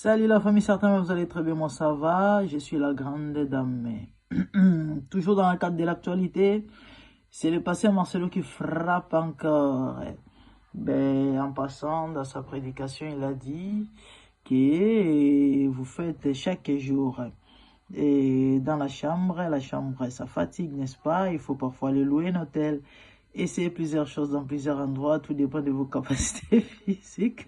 Salut la famille, certains vous allez très bien, moi ça va, je suis la grande dame. Toujours dans le cadre de l'actualité, c'est le passé Marcelo qui frappe encore. En passant, dans sa prédication, il a dit que vous faites chaque jour. Et dans la chambre, ça fatigue, n'est-ce pas? Il faut parfois aller louer un hôtel. Essayez plusieurs choses dans plusieurs endroits, tout dépend de vos capacités physiques.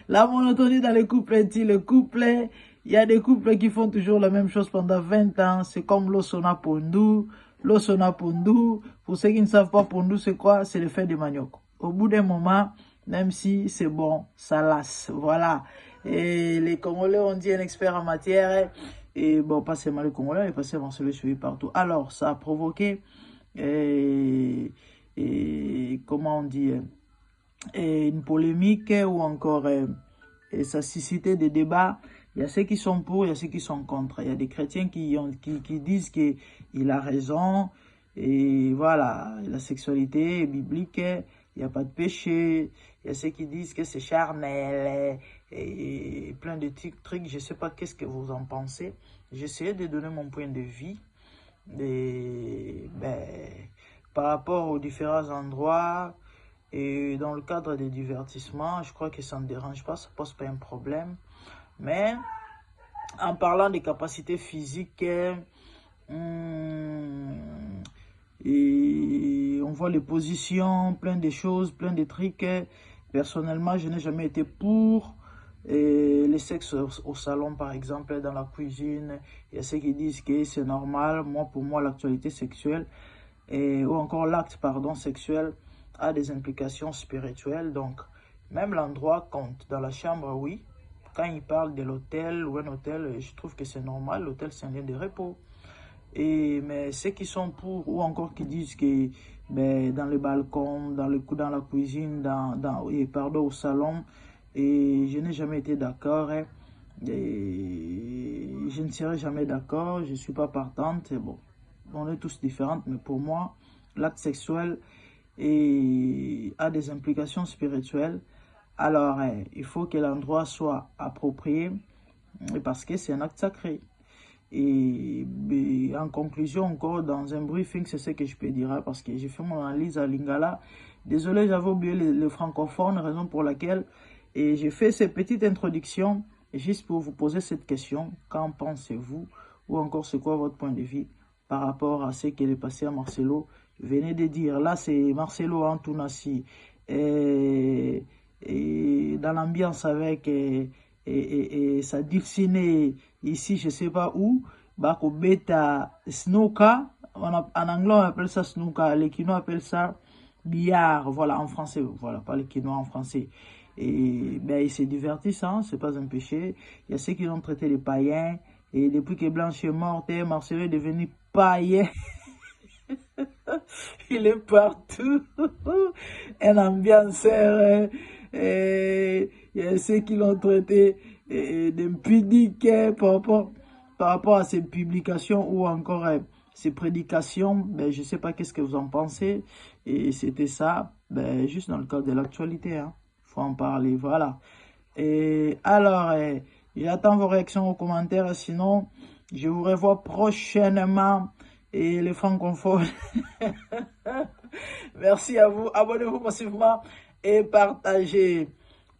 La monotonie dans les couples est-il le couplet? Il y a des couples qui font toujours la même chose pendant 20 ans. C'est comme l'Osona Pondu. L'Osona Pondu, pour ceux qui ne savent pas Pondu, c'est quoi? C'est le fait de manioc. Au bout d'un moment, même si c'est bon, ça lasse. Voilà. Et les Congolais ont dit un expert en matière. Et bon, pas seulement les Congolais, mais pas seulement celui suivi partout. Alors, ça a provoqué... Et comment on dit, une polémique ou encore ça suscitait des débats. Il y a ceux qui sont pour, il y a ceux qui sont contre. Il y a des chrétiens qui disent qu'il a raison. Et voilà, la sexualité est biblique, il n'y a pas de péché. Il y a ceux qui disent que c'est charnel et plein de trucs. Je ne sais pas qu'est-ce que vous en pensez. J'essaie de donner mon point de vue. Par rapport aux différents endroits et dans le cadre des divertissements, je crois que ça ne dérange pas, ça ne pose pas un problème. Mais en parlant des capacités physiques, et on voit les positions, plein de choses, plein de trucs. Personnellement, je n'ai jamais été pour les sexes au salon, par exemple, dans la cuisine. Il y a ceux qui disent que c'est normal. Pour moi, l'actualité sexuelle ou encore l'acte sexuel a des implications spirituelles. Donc, même l'endroit compte. Dans la chambre, oui. Quand il parle de l'hôtel ou un hôtel, je trouve que c'est normal. L'hôtel, c'est un lieu de repos. Mais ceux qui sont pour ou encore qui disent que dans le balcon, dans la cuisine, au salon, et je n'ai jamais été d'accord. Et je ne serai jamais d'accord. Je ne suis pas partante. Bon. On est tous différents, mais pour moi, l'acte sexuel a des implications spirituelles. Alors, il faut que l'endroit soit approprié parce que c'est un acte sacré. Et en conclusion, encore dans un briefing, c'est ce que je peux dire, parce que j'ai fait mon analyse à Lingala. Désolé, j'avais oublié le francophone, raison pour laquelle j'ai fait cette petite introduction juste pour vous poser cette question. Qu'en pensez-vous? Ou encore, c'est quoi votre point de vue par rapport à ce qu'il est passé à Marcelo? Venez de dire, là c'est Marcelo Antounassi, et dans l'ambiance avec sa dulcinée ici, je sais pas où, Bako Beta Snooka, en anglais on appelle ça Snooka, les Quinois appellent ça billard, voilà, en français, voilà, pas les Quinois en français. Et c'est divertissant, c'est pas un péché. Il y a ceux qui l'ont traité de païens. Et depuis que Blanche est morte, Marcelo est devenu païen. Il est partout. Un ambianceur. Il y a ceux qui l'ont traité d'impudique par rapport à ses publications ou encore ses prédications. Je ne sais pas qu'est-ce que vous en pensez. Et c'était ça, juste dans le cadre de l'actualité. Il faut en parler, voilà. Et alors... j'attends vos réactions aux commentaires, sinon je vous revois prochainement et les francophones. Merci à vous, abonnez-vous massivement et partagez.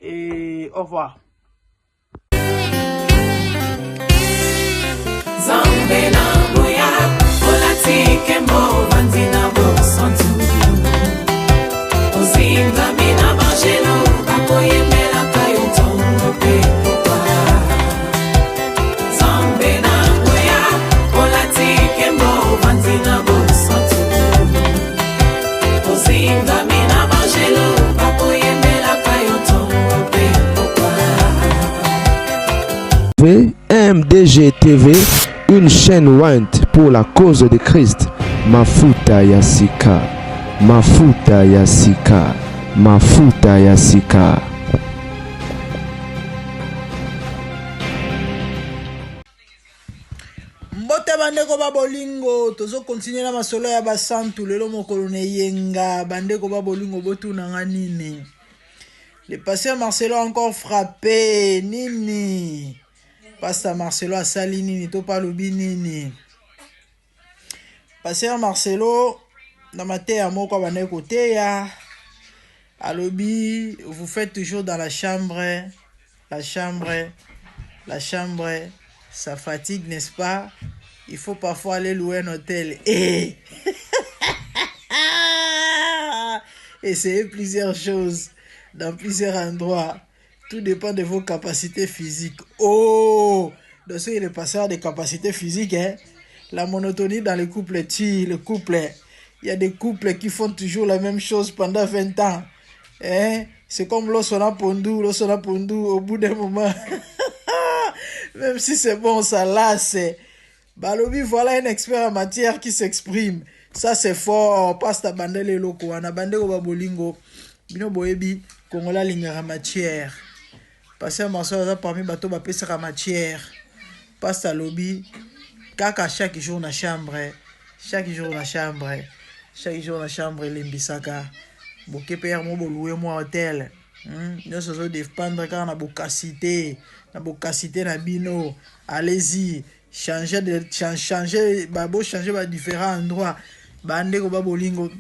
Et au revoir. MDG TV, une chaîne Wint pour la cause de Christ. Mafuta Yasika, Mafuta Yasika, Mafuta Yasika. Mbote bandeko ba bolingo, tozo continuer na masolo ya basantu lelo mokolo ne yenga bandeko ba bolingo botu na nganine. Le pasteur Marcelo a encore frappé. Nini. Pasteur Marcelo a sali nini. Topa lobi nini. Pasteur Marcelo, dans ma terre, à mon côté, à lobby, vous faites toujours dans la chambre. La chambre, ça fatigue, n'est-ce pas? Il faut parfois aller louer un hôtel. Et essayez plusieurs choses dans plusieurs endroits. Tout dépend de vos capacités physiques. Oh! Donc, il est passé à des capacités physiques. Hein? La monotonie dans les couples tue le couple. Il y a des couples qui font toujours la même chose pendant 20 ans. Hein? C'est comme l'Osona Pondu, au bout d'un moment. Même si c'est bon, ça lasse. Balobi, voilà un expert en matière qui s'exprime. Ça, c'est fort. Pasta bandele loko. Ana bandele babolingo. Bino boebi, Kongola lingara matière. Parce que Marcel a parmi bateau bapesa matière. Pasta lobby. Kaka chaque jour na chambre. Chaque jour na chambre. Chaque jour na chambre, limbisaka. Boke père mo louer moi hôtel. Nous se dépendre quand na bocacité. Na bocacité na bino. Allez-y. Changer différents endroits. Bande ko babolingo.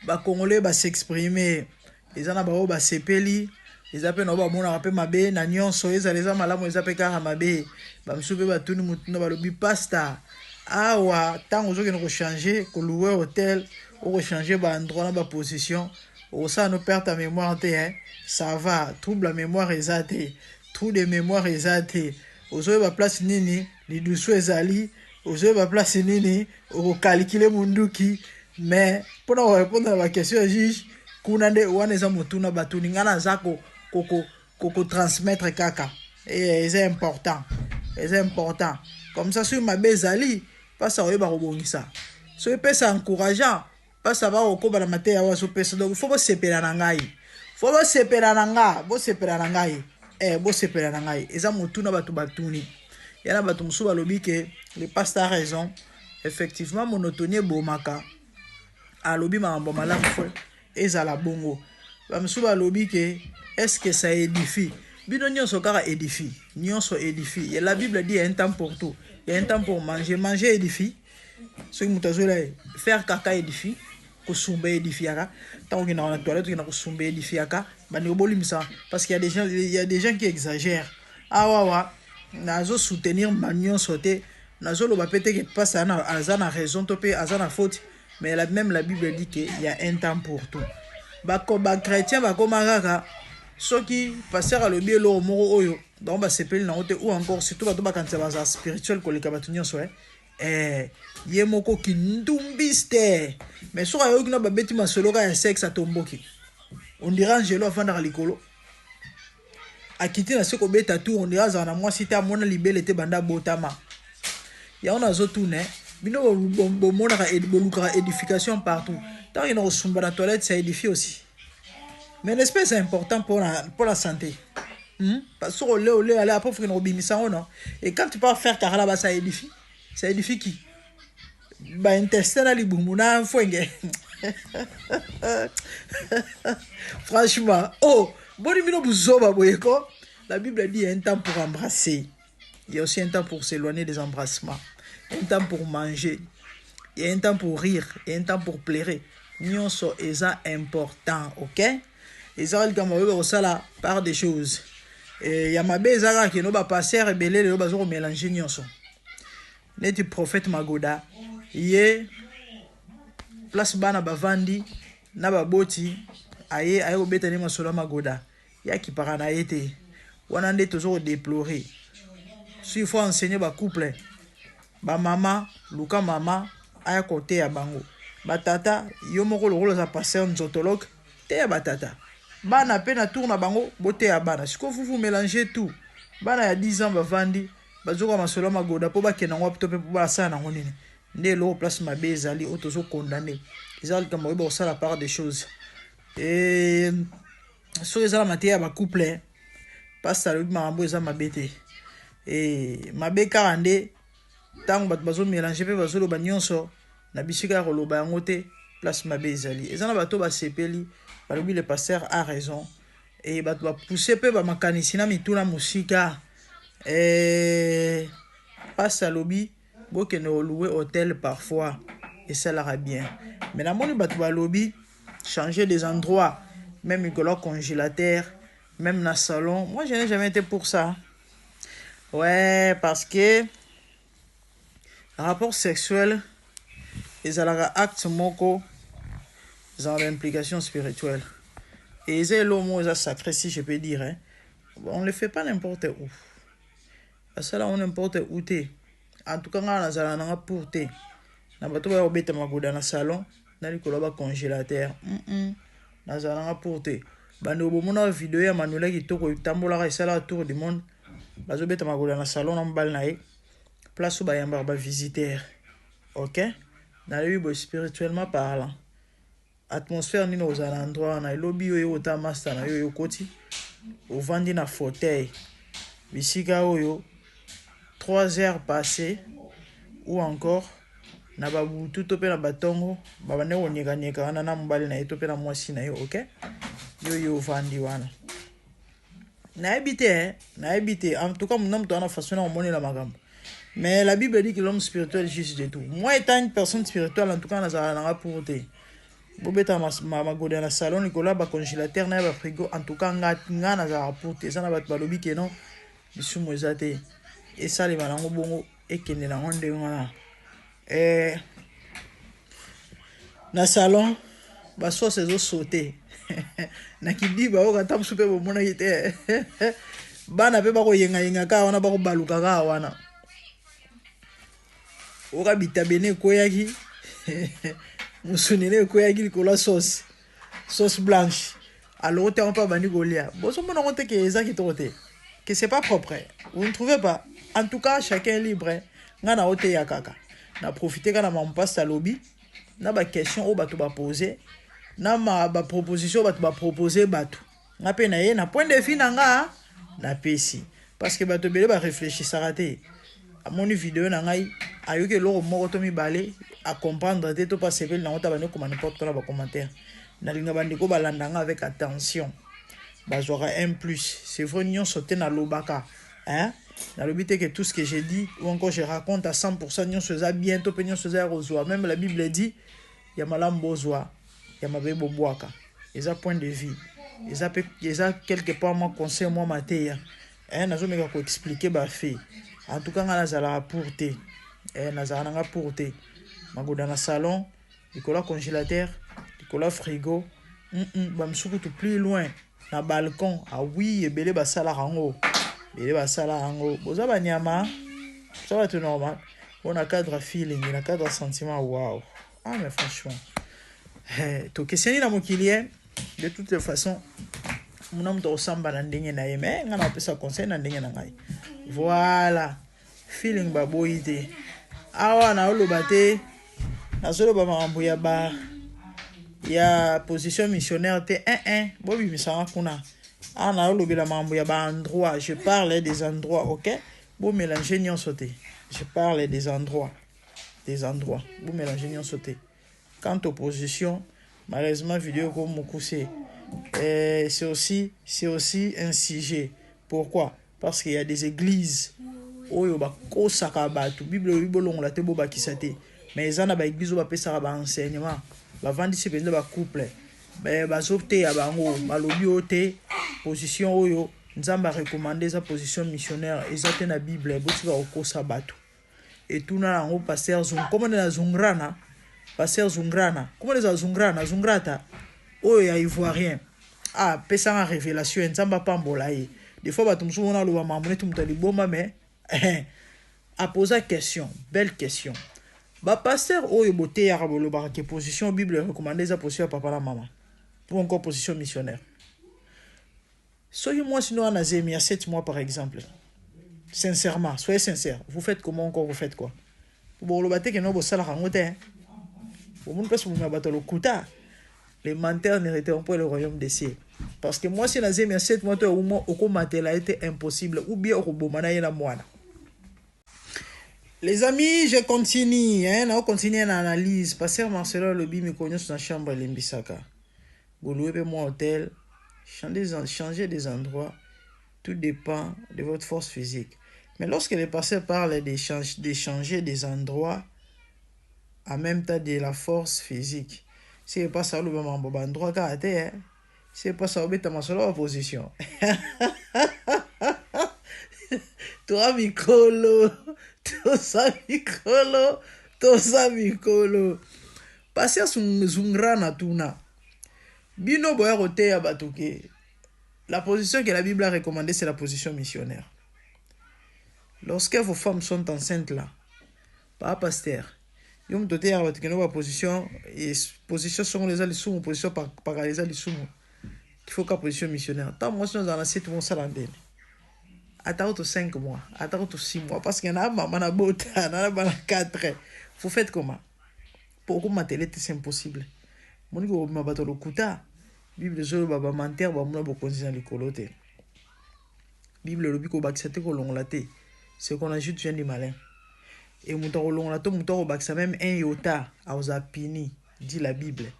Ba Congolais ba s'exprimer. Les ana ba ba sepeli. Les appels no ba mona pe mabe na nyonso ezaleza malamu ezape kaka mabe. Ba msupe ba tuni mutuna ba lobi pasta. Awa tant ozo ko changer ko louer hôtel, ou changer ba endroit na ba position. O ça nous perd ta mémoire te hein. Ça va, trouble la mémoire ezate. Trou de mémoire ezate. Ozo ba place nini, li dusu ezali. Ozo ba place nini, o calculer munduki. Mais pour répondre à la question juge, kunande waneza mutuna batuni ngana zako koko transmettre kaka. Et c'est important. C'est important. Comme ça sur ma bezali, pas ça oyeba robongisa. So epesa encourageant, pas ça va okoba na mateya wa so pesa. Donc faut pas sepela na ngai. Faut pas sepela na nga, bo sepela na ngai. Bo sepela na ngai. Eza mutuna batu batuni. Yana batu musu balobi que le pasteur a raison. Effectivement monotonie bomaka. Alobi mambo malamu fwe ezala bongo. Ba musu balobi que est-ce que ça édifie? Bino nyonso kaka édifie. Nyonso édifie. Et la Bible dit il y a un temps pour tout. Il y a un temps pour manger. Manger édifie. Ce qui mutazola faire caca édifie. Kosumba édifiaka. Tant qu'on est dans la toilette, on a kosumba édifiaka. Bani obolimisa. Parce qu'il y a des gens qui exagèrent. Ah wawa. Nazo soutenir magnon sauté. Nazo lo bapete que passe à na raison topé à na faute. Mais même la Bible dit qu'il y a un temps pour tout. Ba chrétien ba komagaka. Ce qui passer à l'objet l'eau moro oyo donc ba sepeli na ote ou encore surtout ba to ba kanisa ba spirituel ko le kabatunyo so ye moko ki ndumbiste mais so ayo kina ba beti masolo ka ya sexe atomboki on dira angelo avant dans likolo akiti na se ko beta tout on dira za na moi cité amona libele te banda botama ya on azo tourner bino bo mona ka ediboluka édification partout tant il na osumba na toilette ça édifie aussi. Mais l'espèce est important pour la santé. Parce que le aller après faut qu'on non. Et quand tu pars faire car là-bas ça édifie. Ça édifie qui? Bah intestin ali bumuna fwenge. Franchement, oh, bon mino buzoba boyeko. La Bible dit il y a un temps pour embrasser. Il y a aussi un temps pour s'éloigner des embrassements. Un temps pour manger. Il y a un temps pour rire. Il y a un temps pour pleurer. Nyonso eza important, OK? Israël comme on ça là par des choses et ya mabe ezaka qui no ba passer rebelle le bazo mélanger nyonso net prophète Magoda yé place bana bavandi na baboti aye obeta ni masolo Magoda ya ki parana été wana ndé toujours déplorer si il faut enseigner ba couple ba mama luka mama aya côté ya bango ba tata yo moko lo za passer nzotologue te ya ba tata. Bana pena tour na bango bote ya bana. Si vous mélangez tout. Bana ya 10 ans bavandi bazoka masolo Magoda po ba kena ngwa tope po ba sa na ngonini. Ndé lo place mabe ezali otozo condamné. Ezali comme ba ça la part des choses. Et so ezala matière ba couple pas ça le mambo eza mabete. Et mabe karande tant ba bazo mélanger pe bazolo ba nyonso na bisika roloba ngote place mabe ezali. Ezana bato ba sepeli. Le pasteur a raison. et bato ba pousser pe ba makanisi na mituna musika passe à lobby boke ne louer hôtel parfois et ça l'ira bien mais la moni bato ba lobby changer des endroits même micro congélateur même na salon moi je n'ai jamais été pour ça ouais parce que rapport sexuel ils ont acte moko ils ont l'implication spirituelle et ils ont l'homme ils ont sacré si je peux dire hein. On ne le fait pas n'importe où ça là on n'importe où t'es en tout cas on a zala pour t'es na bato ba obeta magoda na salon na likolo ba congélateur na zala pour t'es bando bomona vidéo ya Manuela kitoko itambola ka sala tour du monde bazo beta magoda na salon na mbal na ye place où ba yamba ba visiteur OK na lui bo spirituellement parlant atmosphère ni aux endroits na lobby yo ota master na yo koti au vandi na fauteuil bisika oyo 3 heures passées ou encore na babutu to pe na batongo babane onyeka nyeka wana na mbali na to pe na mwasi na yo OK yo vandi wana na habité en tout cas mon homme na façon na monnaie la magambo mais la Bible dit que l'homme spirituel juge de tout moi étant une personne spirituelle en tout cas na pour te bobeta ma goda na salon Nicolas ba congélateur na ba frigo en tout cas nga na za pour te ça na ba balobi que non bisumo ezate et ça les balango bongo et kende na onde ngana na salon ba sauce ezo sauter na kidiba o kata msupe bo mona yite bana pe ba ko yenga ka wana ba ko baluka ka wana o ka bitabene ko yaki musunene ko yaki ko la sauce blanche alors t'es pas bani golia bon so mona honte que ça qui troté que c'est pas propre vous ne trouvez pas en tout cas chacun est libre ngana ote ya kaka na profiter kana mampasta lobby na ba question o bato ba poser na ba proposition bato ba proposer bato na pe na ye na point de vue nga na pesi parce que bato bele ba réfléchir ça raté à mon vidéo na ngai ayoke loko moko to mi balé à comprendre te to pas sevel na ota bane comme n'importe quoi ba commentaire na linga bandiko balandanga avec attention bazora un plus c'est vrai nyon sauter na lobaka hein dans le but que tout ce que j'ai dit ou encore je raconte à 100% nyon se za bientôt pe nyon se za rozoa même la Bible dit ya malambo zoa ya mabe boboaka eza point de vue eza quelque part moi conseil moi matéya hein nazo meka ko expliquer ba fait en tout cas ngana zala pour te nazala nga pour te magoda na salon nicolas congélateur nicolas frigo bamsuku tout plus loin na balcon ah oui ebele basala rango boza banyama ça va être normal on a cadre feeling na cadre sentiment wow ah mais franchement to questionner na mokili de toute façon mon homme to samba na ndenge na ye mais ngana pesa conseil na ndenge na ngai voilà feeling baboyite awa na oloba te na solo ba mambo ya position missionnaire te bobi misanga kuna ana olobela mambo ya ba endroit je parle des endroits OK bo mélanger nyon sauté je parle des endroits bo mélanger nyon sauté quant aux positions malheureusement vidéo comme mokuse c'est aussi un sujet pourquoi parce qu'il y a des églises oyo ba kosaka batu bible bolongola te bo bakisa te mais ezana ba église ba pesa ba enseignement ba vandi se benza ba couple mais bazopte ya bango balobi ote position oyo nzamba recommander sa position missionnaire ezate na bible botika okosa batu et tout na ngo pasteur zung comment na zungrana pasteur zungrana comment les zungrana zungrata oyo ya ivoirien pesa en révélation nzamba pambola ye des fois batu msumo na lo ba mamone tu mutali bomba mais a poser question belle question ba pasteur oyo boté ya rabolo ba ke position bible recommandée sa position papa la maman ou encore position missionnaire soyez moi sinon en azemi à 7 mois par exemple sincèrement soyez sincère vous faites comment encore vous faites quoi pour le baté que no bo sala rangote au monde parce que vous m'abattez le kuta les menteurs n'hériteront pas le royaume des cieux parce que moi si nazemi à 7 mois to au moins au matela a été impossible ou bien au bomana yena mwana. Les amis, je continue, on continue l'analyse. Pasteur Marcelo Lobi me connaît dans la chambre de l'Imbisaka. Vous louez moi hôtel, changer des endroits, tout dépend de votre force physique. Mais lorsque les pasteurs parlent d'échanger des endroits, en même temps de la force physique, c'est pas ça le moment bon endroit caractère, c'est pas ça obéta ma seule opposition. Toi Mikolo, tosa Mikolo. Passer à son zungrana tuna. Bino boya roté à batuke. La position que la Bible a recommandée, c'est la position missionnaire. Lorsque vos femmes sont enceintes là, pas pasteur, yom toté à batuke no position et position selon les alisoumu, position par les alisoumu. Il faut qu'à position missionnaire. Tant moi, si nous en avons 7 mois, ça l'en donne. Attends 5 mois, attends 6 mois. Parce qu'il y en a maman a beauté, il y en a 4. Vous faites comment? Pourquoi ma télé, c'est impossible. Mon niveau, ma bateau le kuta. Bible, je vais mentir, je vais continuer à l'écoloter. Bible, le bico baxate ko long laté. C'est qu'on ajoute vient du malin. Et mouton long lato, mouton baxa même un iota, a osa pini, dit la Bible.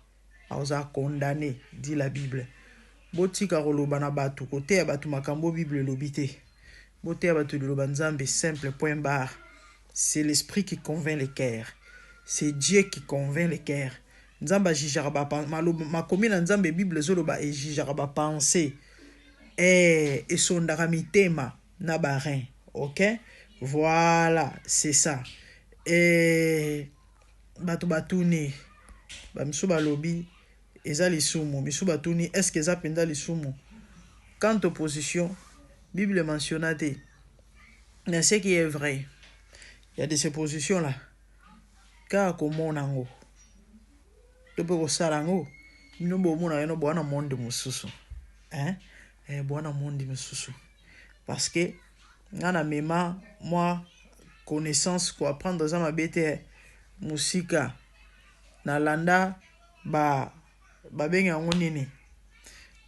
A osa condamné, dit la Bible. Boti karolo bana batu côté abatu makambo Bible lobité. Boté abatu de lobanzambe simple point barre. C'est l'esprit qui convainc les cœurs. C'est Dieu qui convainc les cœurs. Nzamba jijaraba ma commune nzambe Bible zoloba et jijaraba pensée et sondara mitema na barin. OK? Voilà, c'est ça. Et batu batuni ba misuba lobi eza lisumu misuba tuni est-ce que eza penda lisumu. Quant aux positions, Bible mentionnate. Mais ce qui est vrai, il y a de ces positions là. Car comme on ango. Tope ko sarango. Nous bon na no bwana monde mususu. Hein? Bwana monde mususu. Parce que ngana mema moi connaissance ko apprendre dans ma BT musika na landa ba benga ngonini.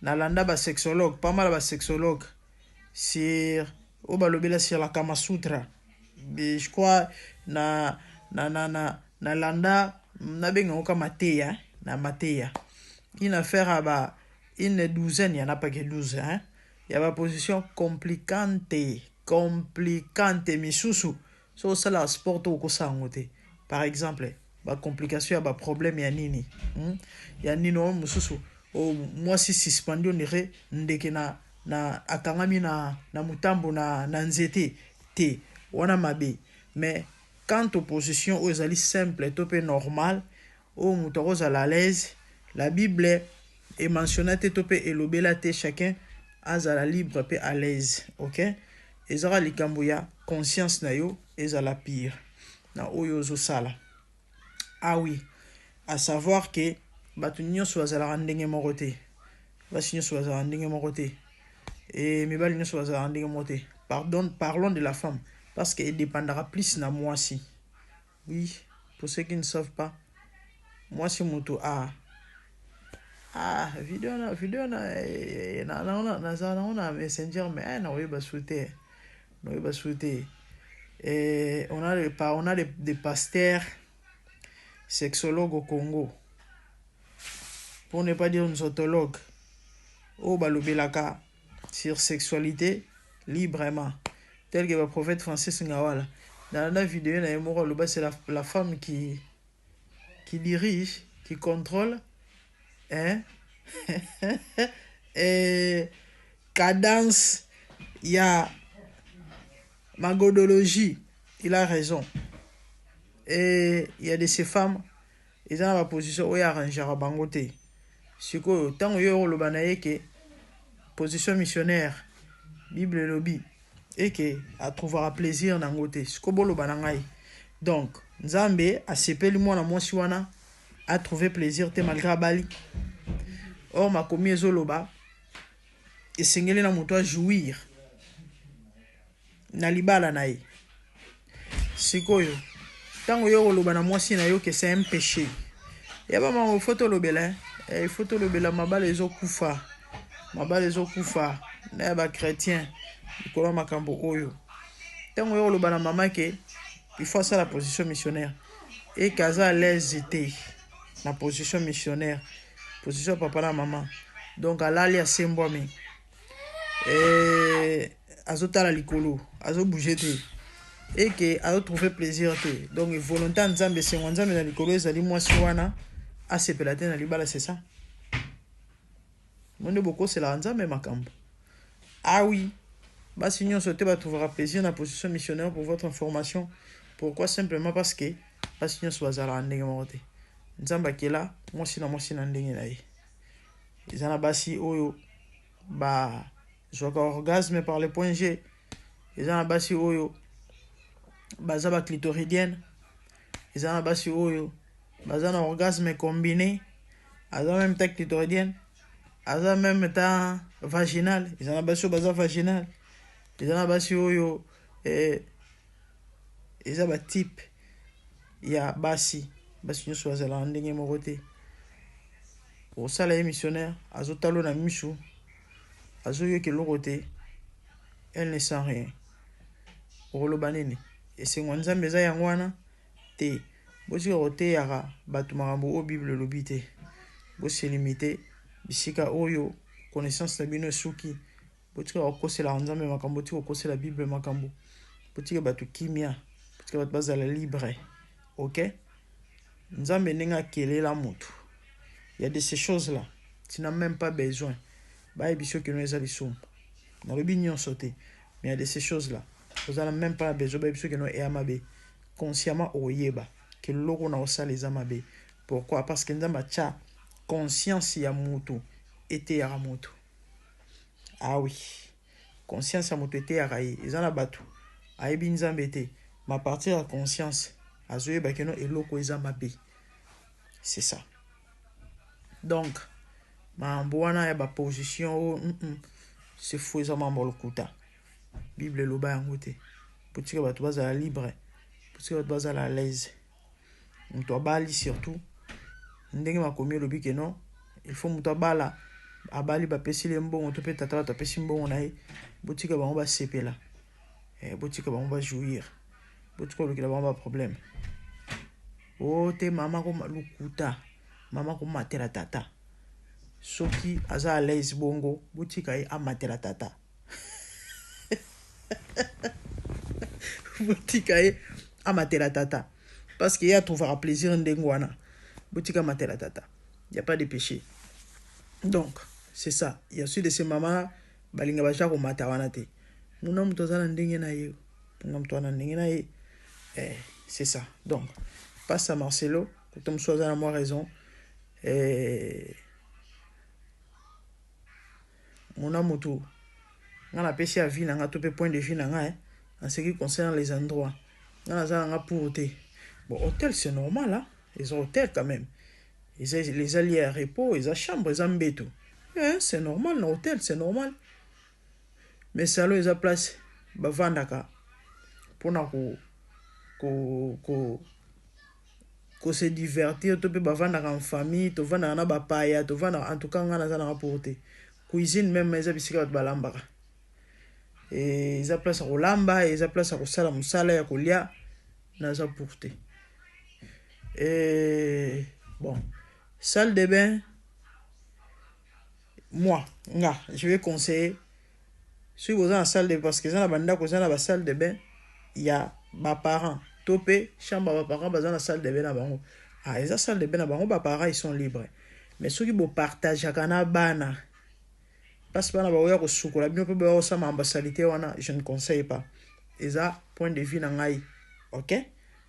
Nalanda ba sexologue, pas mal ba sexologue sur obalobela sur la Kama Sutra. Mais je crois nalanda na benga oka mateya na mateya. Une affaire à une douzaine, il y en a pas que 12 hein. Il y a une position compliquante misusu. So ça la sport au kosangote. Par exemple, ba complication ba problème ya nini. Ya nino mususu. Oh, moi si suspendu on dirait ndeke na akangami na mutambo na nzete te wana mabe. Mais quant aux positions aux ali simple topé normal au mutoros à l'aise, la Bible est mentionnée topé et lobela te chacun à la libre pe à l'aise. OK? Ezara likambuya conscience na yo ezala pire na oyo zo sala. Ah oui, à savoir que batu nyonso bazala ndenge moko te. Basi nyonso bazala ndenge moko te. Et mibali nyonso bazala ndenge moko te. Parlons de la femme parce qu'elle dépendra plus na moi si. Oui, pour ceux qui ne savent pas, moi si moto vidéo na messenger mais na oui basouté. Et on a des pasteurs sexologues au Congo. Pour ne pas dire une zotologue. Au balobelaka sur sexualité librement. Tel que le prophète Francis Ngawala. Dans la vidéo, c'est la femme qui dirige, qui contrôle. Hein? Et cadence, il y a magodologie. Il a raison. Et il y a de ces femmes, ils ont la position où il y a arrangé à bangote. C'est que tant que le banaye que position missionnaire, Bible lobby, et que à trouver plaisir dans côté. C'est que le banangai. Donc, Nzambe a sepeli moi na mwasi wana a trouvé plaisir te malgré bali. Or ma commis ezoloba et sengeli na moto jouir na libala na ye. Sikoyo tango yo loba na mwasi na yo que c'est un péché. Yaba ma photo lobela il faut lobela mabala ezokufa. Mabala ezokufa na ba chrétien ikolo makambo oyo. Tango yo loba na mama que il faut ça la position missionnaire et kaza à l'aise était la position missionnaire. Position papa la maman. Donc alali asembwami azotala likolo azobouger te et que azo trouver plaisir te. Donc volonté nzambe sengo nzambe na likolo ezali mwasi wana asepela te na libala, c'est ça. Monde beaucoup c'est la nzambe makambo. Ah oui, basi nyonso te ba trouvera plaisir na position missionnaire pour votre information. Pourquoi? Simplement parce que basi nyonso bazala ndenge moko te. Nzambe akela mwasi na ndenge na ye. Ezana basi oyo ba joka orgasme par le point G. Ezana basi oyo baza ba clitoridienne. Ezana basi oyo baza na orgasme combiné. Aza même temps clitoridienne. Aza même temps vaginal. Ezana basi oyo baza vaginal. Ezana basi oyo eza ba type ya basi nyonso bazala ndenge moko te. Osala ye missionnaire azotalo na misu azoyoka eloko te, elle ne sent rien. Okoloba nini esengo nzambe eza yango wana te. Botika koteyaka bato makambo oyo bible elobi te. Boselimite bisika oyo connaissance na bino esuki. Botika kokosela nzambe makambo, botika kokosela bible makambo, botika bato kimia, botika bato bazala libre. Ok? Nzambe ndenge akelela moto. Il y a de ces choses-là, tu n'as même pas besoin. Bah, il y a des choses qui mais il y a de ces choses-là. Vous n'avez même pas besoin. Bah, il y a des consciemment au yeba que l'eau na osa les amabe. Pourquoi? Parce que nous avons conscience ya moto était ya moto. Ah oui, conscience ya moto était ya raï. Ils en a battu. Aïe bin zambete. Ma partir à conscience. Azoye ba keno eloko ezamabe. C'est ça. Donc, ma mboana ya ba position c'est fou ezama mbolokuta. Bible loba yango te. Potika bato bazala libre. Potika bato bazala à l'aise. Muto abali surtout. Ndenge makomi lobi ke non, il faut muto abala abali ba pesi le mbongo to pe tata to pesi mbongo na ye. Botika bango ba sepela. Botika bango ba jouir. Botika lokila bango ba problème. Oh te mama ko malukuta. Mama ko matela tata. Soki aza à l'aise bongo, botika ye amatela tata. Botika ye amatela tata. Parce qu'il y a trouvera plaisir ndengwana. Botika matela tata. Il n'y a pas de péché. Donc, c'est ça. Il y a aussi de ces mamans balinga bacha ko matawana te. Muna mutozana ndenge na ye. Muna mutozana ndenge na ye. C'est ça. Donc, passe à Marcelo, que tu me sois à moi raison. Mon amour, on a pêché à vie, on a tout point de vue en ce qui concerne les endroits. On a pour bon, hôtel c'est normal, hein? Les hôtels quand même. Les alliés à repos, les chambres, les embêtos. C'est normal, l'hôtel c'est normal. Mais ça là, ils ont place, bavandaka, pour ko se divertir, to pe bavandaka en famille, to vanda na ba paya, to vanda en tout cas ngana za na rapporter. Cuisine même ils abisika bat balambaka. Et ils ont place à rolamba, ils ont place à kosala musala ya kolia na za porter. Et bon, salle de bain, moi, je vais conseiller. Si vous êtes en salle de bain, parce que dans la bande, dans la salle de bain, il y a mes parents. Topé, chambre, mes parents, dans la salle de bain. Ah, les salle de bain, mes parents, ils sont libres. Mais ceux qui vous partagent, parce que je ne conseille pas. Et ça, point de vue, ok?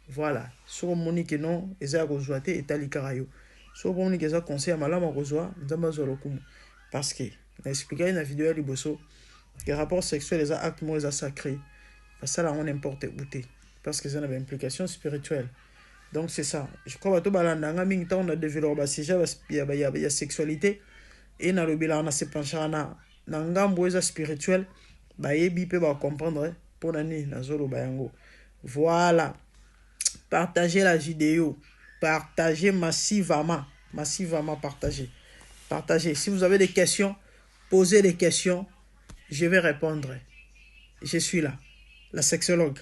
Voilà. Sur mon que non, et ça, vous et tali karayo. Sur mon que ça conseille à malama rejoie, parce que, j'ai expliqué dans la vidéo à Liboso, que les rapports sexuels, les actes moins sacrés, ça, là, on n'importe où. Parce que ça a une implication spirituelle. Donc, c'est ça. Je crois que tout le monde a développé la sexualité. Et dans le bilan, on a se penché dans le spirituel. On va comprendre pour l'année. Voilà. Partagez la vidéo. Partagez massivement. Massivement partagez. Partagez. Si vous avez des questions, posez des questions. Je vais répondre. Je suis là. La sexologue.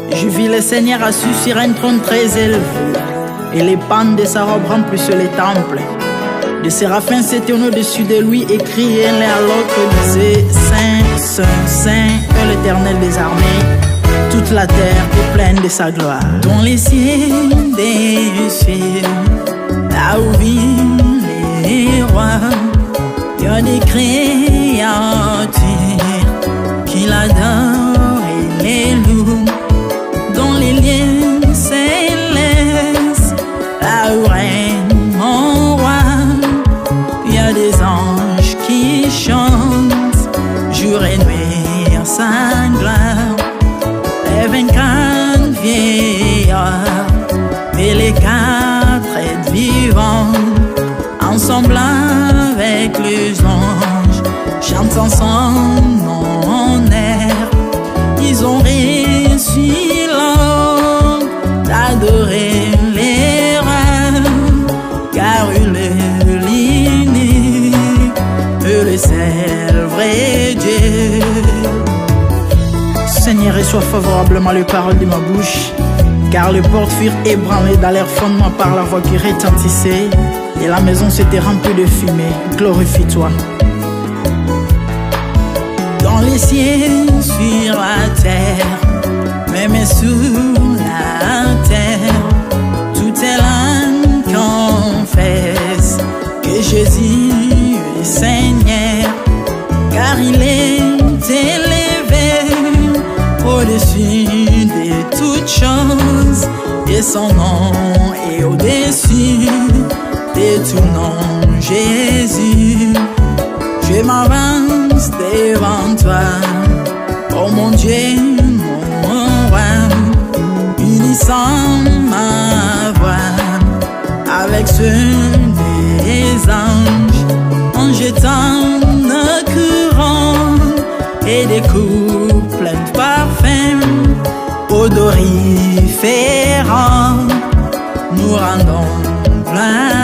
Je vis le Seigneur assis sur un trône très élevé, et les pans de sa robe remplissent les temples. Des séraphins s'étaient au-dessus de lui et criaient l'un à l'autre, disaient Saint, Saint, Saint est l'Éternel des armées. Toute la terre est pleine de sa gloire. Dans les cieux des cieux, là où vivent les rois, il y a des créatures qui l'adorent et les louent. Dans les lieux célestes, là où règne mon roi, il y a des anges qui chantent jour et nuit en sa gloire. Les 24 vieillards et les 4 êtres vivants, ensemble avec les anges, chantant son nom en air. Ils ont réussi l'ordre d'adorer les rois, car il est l'unique, le seul vrai Dieu. Seigneur, reçois favorablement les paroles de ma bouche, car les portes furent ébranlées dans leurs fondements par la voix qui retentissait, et la maison s'était remplie de fumée. Glorifie-toi. Dans les cieux, sur la terre, même sous la terre, toute langue confesse que Jésus est Seigneur, car il est élevé au-dessus de toutes choses, et son nom est au-dessus de tout nom. Jésus, je m'avance devant toi, oh mon Dieu, mon roi, unissant ma voix avec ceux des anges, en jetant nos courants et des coups pleins de parfums odoriférants, nous rendons gloire.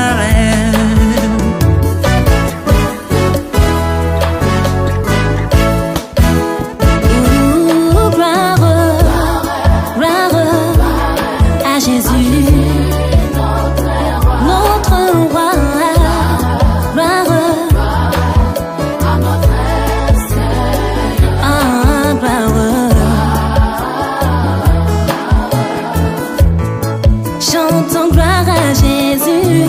Chantons gloire à Jésus.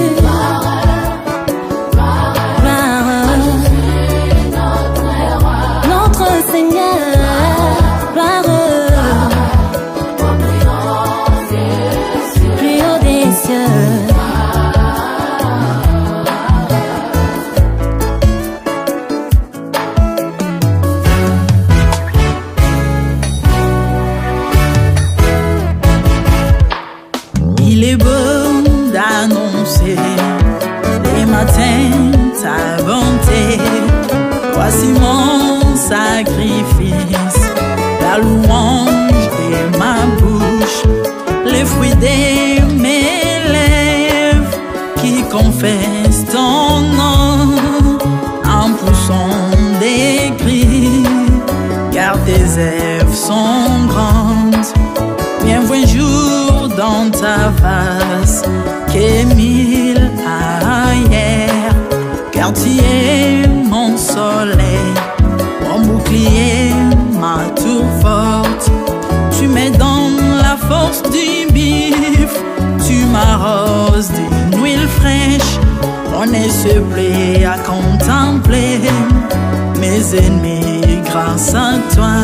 Notre Seigneur. Plus haut des cieux. Il est beau d'annoncer les matins ta bonté. Voici mon sacrifice, la louange de ma bouche, les fruits de mes lèvres qui confessent ton nom en poussant des cris, car tes œuvres sont grandes. Bienvenue jour dans ta face, que 1000 ailleurs, car tu es mon soleil, mon bouclier, ma tour forte. Tu me donnes la force du bif, tu m'arroses d'une huile fraîche. On ne se plaît à contempler mes ennemis grâce à toi.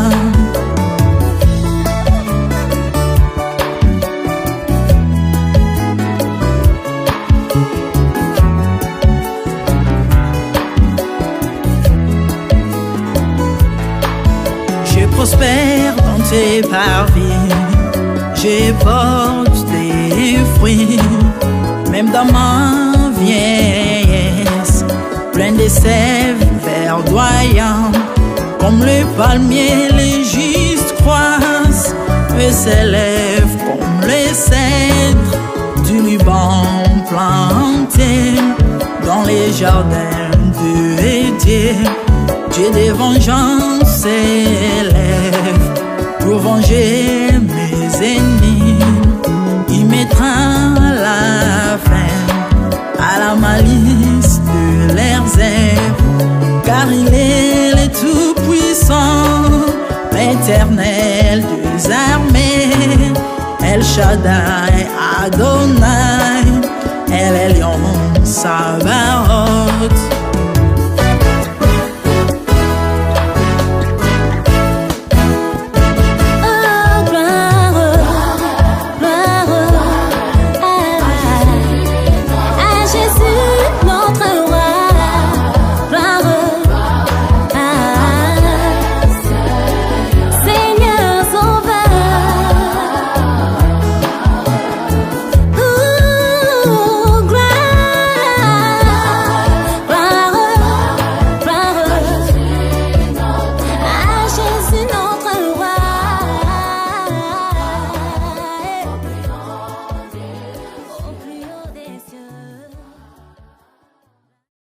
Je prospère dans tes parvis, je porte des fruits, même dans ma vieillesse, plein de sève verdoyant, comme le palmier, les justes croissent et s'élèvent comme les cèdres du Liban planté dans les jardins de Dieu. Dieu de vengeance s'élève pour venger mes ennemis. Il mettra la fin à la malice de puissant, l'Éternel des armées, El Shaddai Adonai, El Elyon Sabaoth.